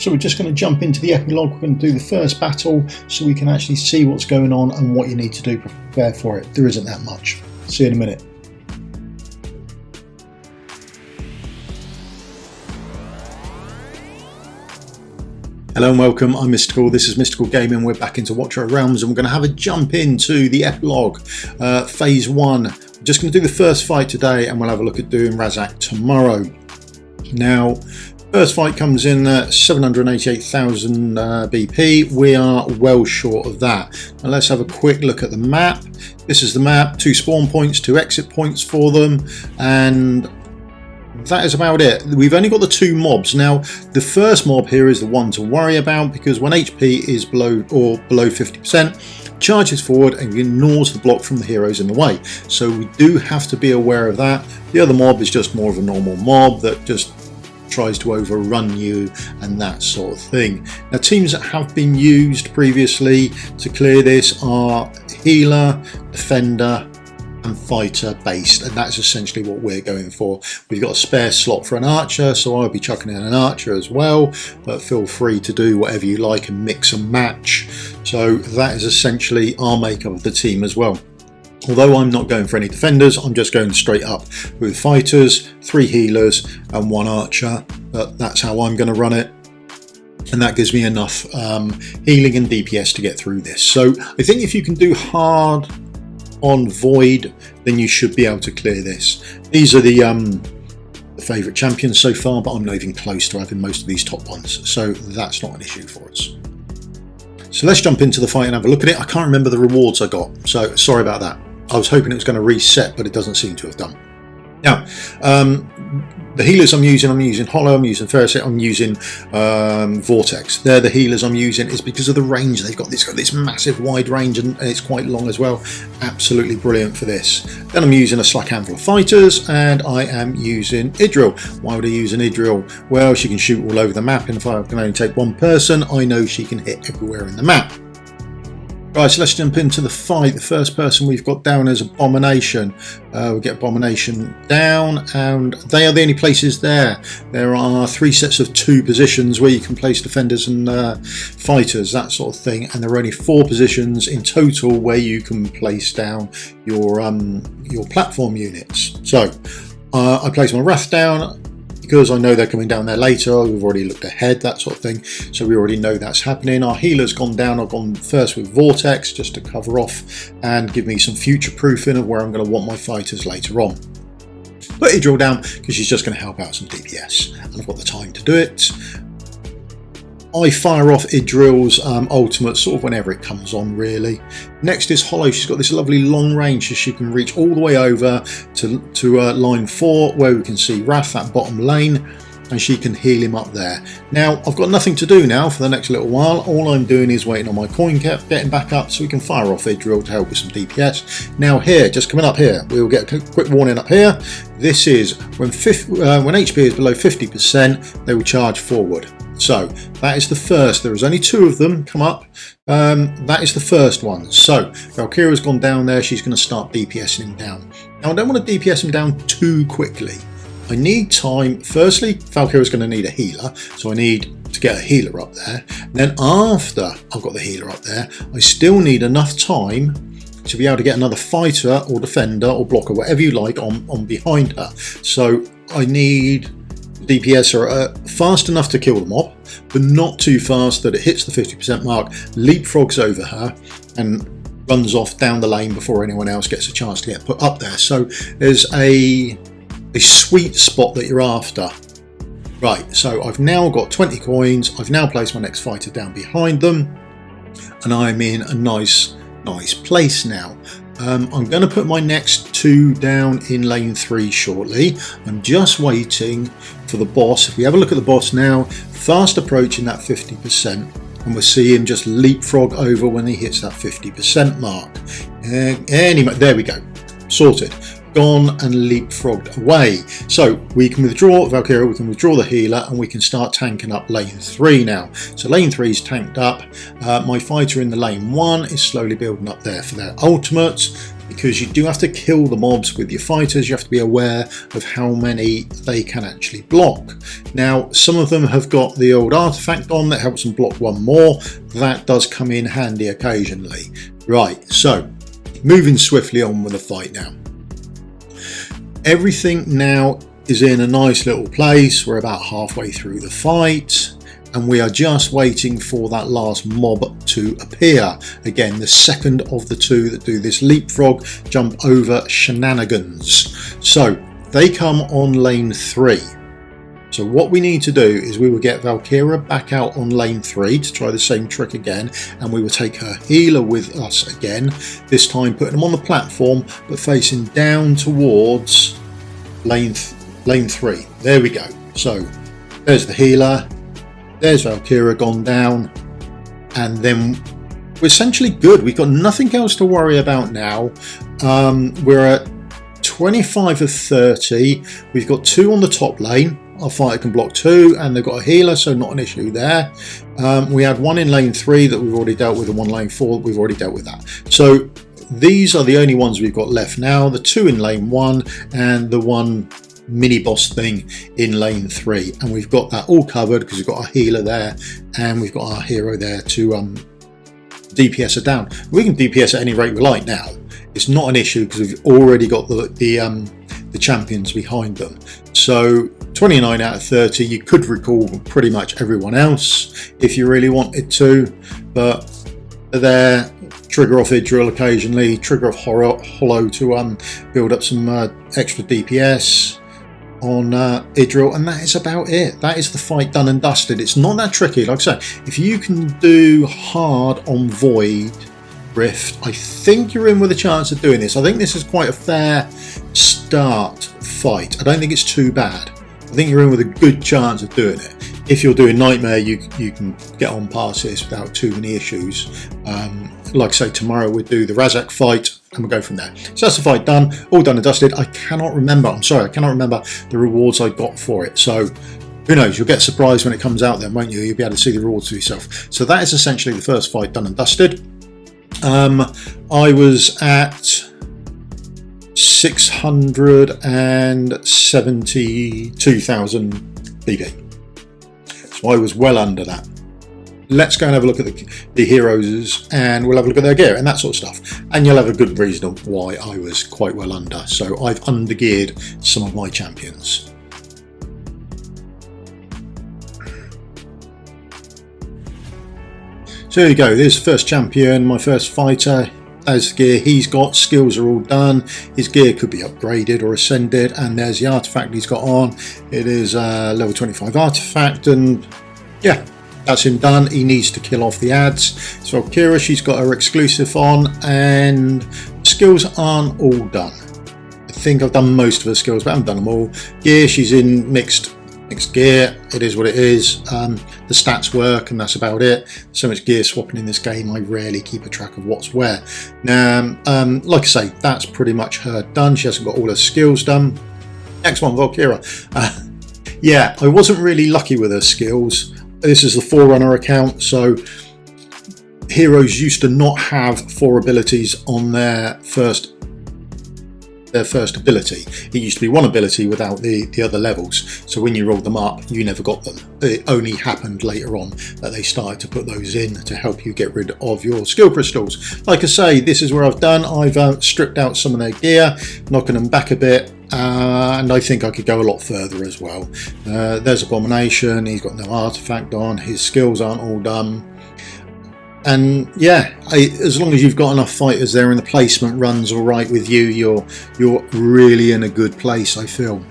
So we're just going to jump into the epilogue. We're going to do the first battle so we can actually see what's going on and what you need to do to prepare for it. There isn't that much. See you in a minute. Hello and welcome, I'm Mystical, this is Mystical Gaming. We're back into Watcher of Realms and we're going to have a jump into the epilogue, phase 1. I'm just going to do the first fight today and we'll have a look at doing Razak tomorrow. Now, first fight comes in at 788,000 BP. We are well short of that. Now let's have a quick look at the map. This is the map, 2 spawn points, 2 exit points for them, and that is about it. We've only got the 2 mobs. Now, the first mob here is the one to worry about because when HP is below 50%, charges forward and ignores the block from the heroes in the way. So we do have to be aware of that. The other mob is just more of a normal mob that just tries to overrun you and that sort of thing. Now, teams that have been used previously to clear this are healer, defender and fighter based, and that's essentially what we're going for. We've got a spare slot for an archer, so I'll be chucking in an archer as well, but feel free to do whatever you like and mix and match. So that is essentially our makeup of the team as well. Although I'm not going for any defenders, I'm just going straight up with fighters, 3 healers and 1 archer, but that's how I'm going to run it. And that gives me enough healing and DPS to get through this. So I think if you can do hard on Void, then you should be able to clear this. These are the favourite champions so far, but I'm not even close to having most of these top ones, so that's not an issue for us. So let's jump into the fight and have a look at it. I can't remember the rewards I got, so sorry about that. I was hoping it was going to reset, but it doesn't seem to have done. Now, the healers I'm using Hollow, I'm using Ferocet, I'm using Vortex. They're the healers I'm using. Is because of the range. They've got this massive wide range and it's quite long as well. Absolutely brilliant for this. Then I'm using a slack handful of fighters and I am using Idril. Why would I use an Idril? Well, she can shoot all over the map, and if I can only take 1 person, I know she can hit everywhere in the map. Right, so let's jump into the fight. The first person we've got down is Abomination. We get Abomination down, and they are the only places there. There are 3 sets of 2 positions where you can place defenders and fighters, that sort of thing, and there are only 4 positions in total where you can place down your platform units. So I place my Wrath down because I know they're coming down there later. We've already looked ahead, that sort of thing, so we already know that's happening. Our healer's gone down. I've gone first with Vortex just to cover off and give me some future proofing of where I'm going to want my fighters later on. Put Idril down because she's just going to help out some DPS, and I've got the time to do it. I fire off Idril's ultimate sort of whenever it comes on, really. Next is Hollow. She's got this lovely long range, so she can reach all the way over to line 4 where we can see Wrath, that bottom lane, and she can heal him up there. Now, I've got nothing to do now for the next little while. All I'm doing is waiting on my coin cap getting back up so we can fire off Idril to help with some DPS. Now here, just coming up here, we will get a quick warning up here. This is when HP is below 50%, they will charge forward. So that is the first. There is only 2 of them come up. That is the first one. So Valkyria's gone down there. She's going to start DPSing him down. Now I don't want to DPS him down too quickly. I need time. Firstly, Valkyria's going to need a healer, so I need to get a healer up there. And then after I've got the healer up there, I still need enough time to be able to get another fighter or defender or blocker, whatever you like, on behind her. So I need DPS are fast enough to kill the mob, but not too fast that it hits the 50% mark, leapfrogs over her, and runs off down the lane before anyone else gets a chance to get put up there. So there's a sweet spot that you're after. Right, so I've now got 20 coins. I've now placed my next fighter down behind them, and I'm in a nice place now. I'm going to put my next 2 down in lane 3 shortly. I'm just waiting for the boss. If we have a look at the boss now, fast approaching that 50%, and we'll see him just leapfrog over when he hits that 50% mark. Anyway, there we go, sorted. Gone and leapfrogged away. So we can withdraw Valkyria, we can withdraw the healer, and we can start tanking up lane 3 now. So lane 3 is tanked up. My fighter in the lane 1 is slowly building up there for their ultimates. because you do have to kill the mobs with your fighters. You have to be aware of how many they can actually block. Now, some of them have got the old artifact on that helps them block one more. That does come in handy occasionally. Right, so moving swiftly on with the fight now. Everything now is in a nice little place. We're about halfway through the fight, and we are just waiting for that last mob to appear. Again, the second of the two that do this leapfrog jump over shenanigans. So they come on lane 3. So what we need to do is we will get Valkyria back out on lane 3 to try the same trick again, and we will take her healer with us again, this time putting them on the platform but facing down towards lane 3. There we go. So there's the healer, there's Valkyria gone down, and then we're essentially good. We've got nothing else to worry about now. We're at 25 of 30. We've got 2 on the top lane. Our fighter can block 2, and they've got a healer, so not an issue there. We had 1 in lane 3 that we've already dealt with, and 1 lane 4 we've already dealt with that. So these are the only ones we've got left now. The 2 in lane 1 and the 1 mini boss thing in lane 3, and we've got that all covered because we've got our healer there and we've got our hero there to DPS her down. We can DPS at any rate we like now. It's not an issue because we've already got the champions behind them. So 29 out of 30, you could recall pretty much everyone else if you really wanted to, but there, trigger off Idril occasionally, trigger off Hollow to build up some extra DPS on Idril, and that is about it. That is the fight done and dusted. It's not that tricky. Like I say, if you can do hard on Void Rift, I think you're in with a chance of doing this. I think this is quite a fair start fight. I don't think it's too bad. I think you're in with a good chance of doing it. If you're doing Nightmare, you can get on past this without too many issues. Like I say, tomorrow we'll do the Razak fight and we'll go from there. So that's the fight done, all done and dusted. I cannot remember, I'm sorry, I cannot remember the rewards I got for it. So who knows, you'll get surprised when it comes out then, won't you? You'll be able to see the rewards for yourself. So that is essentially the first fight done and dusted. I was at 672,000 PP. So I was well under that. Let's go and have a look at the heroes, and we'll have a look at their gear and that sort of stuff. And you'll have a good reason of why I was quite well under. So I've undergeared some of my champions. So there you go, there's the first champion, my first fighter. As gear he's got, skills are all done, his gear could be upgraded or ascended, and there's the artifact he's got on. It is a level 25 artifact, and yeah, that's him done. He needs to kill off the ads. So Kira, she's got her exclusive on, and skills aren't all done. I think I've done most of her skills, but I haven't done them all. Gear, she's in mixed gear. It is what it is. The stats work, and that's about it. So much gear swapping in this game, I rarely keep a track of what's where. Now, like I say, that's pretty much her done. She hasn't got all her skills done. Next one, Valkyria. Yeah, I wasn't really lucky with her skills. This is the Forerunner account, so heroes used to not have 4 abilities on their first ability. It used to be 1 ability without the other levels, so when you rolled them up you never got them. It only happened later on that they started to put those in to help you get rid of your skill crystals. Like I say, this is where I've stripped out some of their gear, knocking them back a bit, and I think I could go a lot further as well. There's Abomination, he's got no artifact on, his skills aren't all done. And yeah, as long as you've got enough fighters there and the placement runs all right with you, you're really in a good place. I feel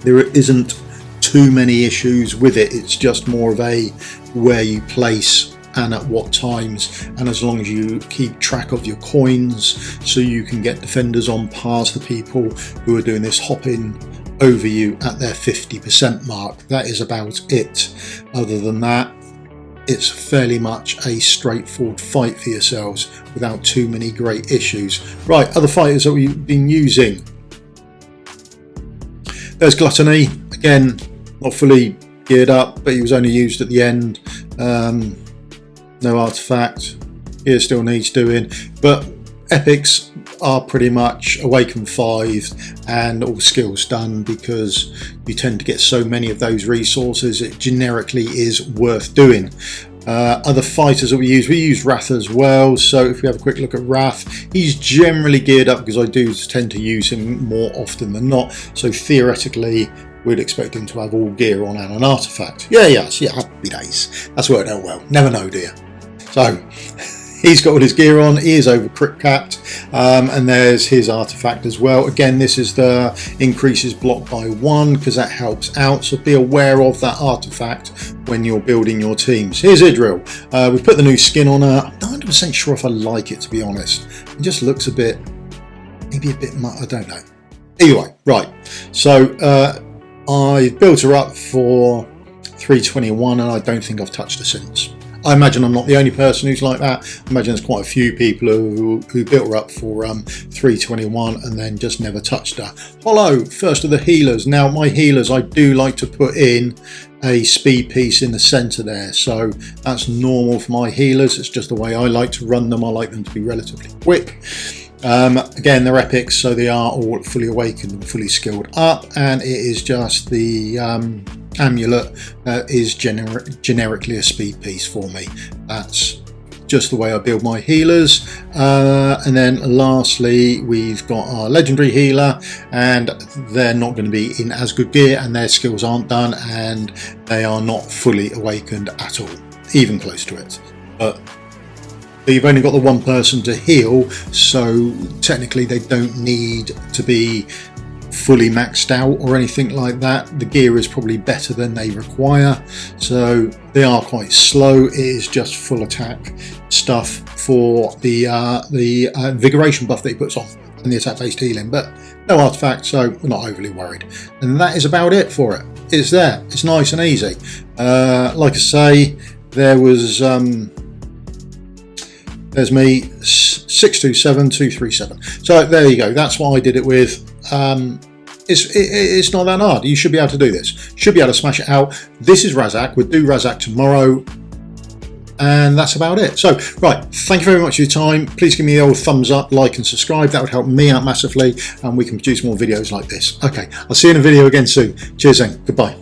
there isn't too many issues with it. It's just more of a where you place and at what times, and as long as you keep track of your coins so you can get defenders on past the people who are doing this hopping over you at their 50% mark. That is about it. Other than that, it's fairly much a straightforward fight for yourselves without too many great issues. Right, other fighters that we've been using. There's Gluttony, again, not fully geared up, but he was only used at the end. No artifact, gear still needs doing, but epics are pretty much awaken 5 and all skills done, because you tend to get so many of those resources, it generically is worth doing. Other fighters that we use Wrath as well. So if we have a quick look at Wrath, he's generally geared up because I do tend to use him more often than not. So theoretically, we'd expect him to have all gear on and an artifact. Yeah, happy days. That's worked out well. Never know, do you? So he's got all his gear on. He is over crit capped, and there's his artifact as well. Again, this is the increases block by 1 because that helps out. So be aware of that artifact when you're building your teams. Here's Idril. We've put the new skin on her. I'm not 100% sure if I like it, to be honest. It just looks a bit, maybe a bit much. I don't know. Anyway, right. So I've built her up for 321, and I don't think I've touched her since. I imagine I'm not the only person who's like that. I imagine there's quite a few people who built her up for 321 and then just never touched her. Hollow, first of the healers. Now my healers, I do like to put in a speed piece in the center there, so that's normal for my healers. It's just the way I like to run them. I like them to be relatively quick. Again, they're epics, so they are all fully awakened and fully skilled up, and it is just the amulet is generically a speed piece for me. That's just the way I build my healers. And then lastly, we've got our legendary healer, and they're not going to be in as good gear, and their skills aren't done, and they are not fully awakened at all, even close to it. But you've only got the one person to heal, so technically they don't need to be fully maxed out or anything like that. The gear is probably better than they require, so they are quite slow. It is just full attack stuff for the invigoration buff that he puts on and the attack based healing, but no artifact, so we're not overly worried. And that is about it for it. It's there, it's nice and easy. Like I say, there was there's me 627237. So there you go. That's what I did it with. It's not that hard. You should be able to do this. Should be able to smash it out. This is Razak. We'll do Razak tomorrow, and that's about it. So right, thank you very much for your time. Please give me the old thumbs up, like and subscribe. That would help me out massively, and we can produce more videos like this. Okay, I'll see you in a video again soon. Cheers and goodbye.